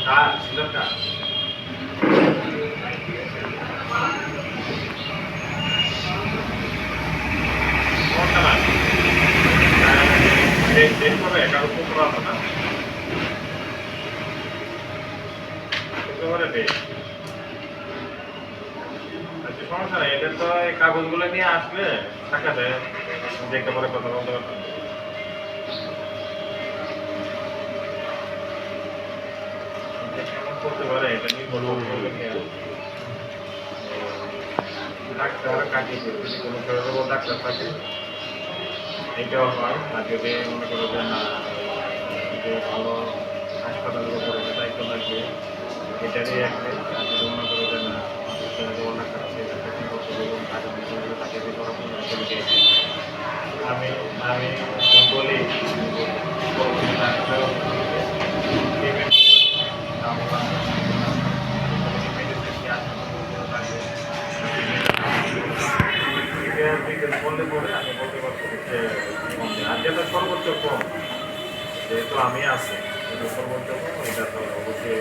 কার ছিল কার কোনটা না ডেট করে কারো পুত্র আছে না শুক্রবারে ডেট আচ্ছা সমস্যা নেই এদের তো এই কাগজগুলো নিয়ে আসলে সাক্ষাতে দেখতে পরে কথা বলতে পারতাম করতে পারে এটা নিয়ে বলবো ডাক্তার কাটিয়ে যদি কোনো শরীরে ডাক্তার থাকে এটাও হয় আর যদি মনে করো যে না যে ভালো হাসপাতালের উপরে দায়িত্ব থাকবে এটারই একটা আর যদি মনে করো যে না ডাক্তার আছে কি করতে বলুন টাকা বিষয়গুলো তাকে দিয়ে করা আমি আমি বলি বললে পরে আমি বলতে পারবো যে আর যেটা সর্বোচ্চ কম যেহেতু আমি আছি সর্বোচ্চ কম এটা তো অবশ্যই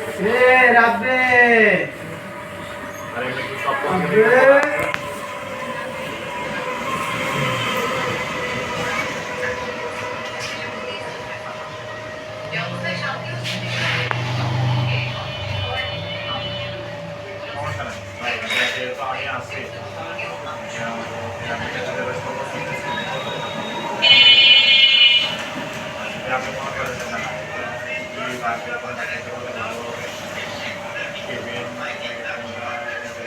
আর এমনি কি সব আমি আছি আপনি মনে করেন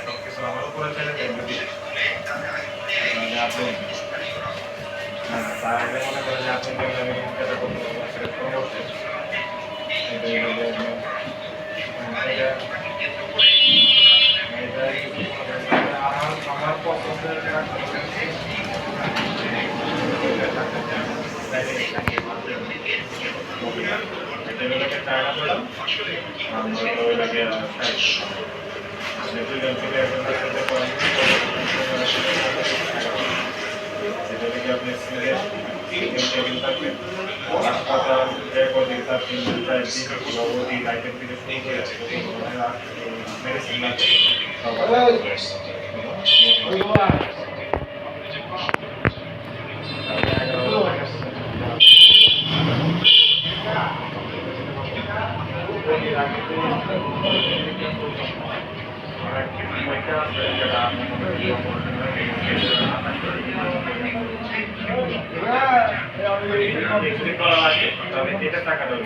সব কিছু আমার উপরে ছেড়ে দেন যদি আপনি তাহলে মনে করেন যে আপনি যেটা আমার পছন্দের চায়না পেলাম আপনি হাসপাতাল আইটেম থেকে মেডিসিন এটা টাকা দেবে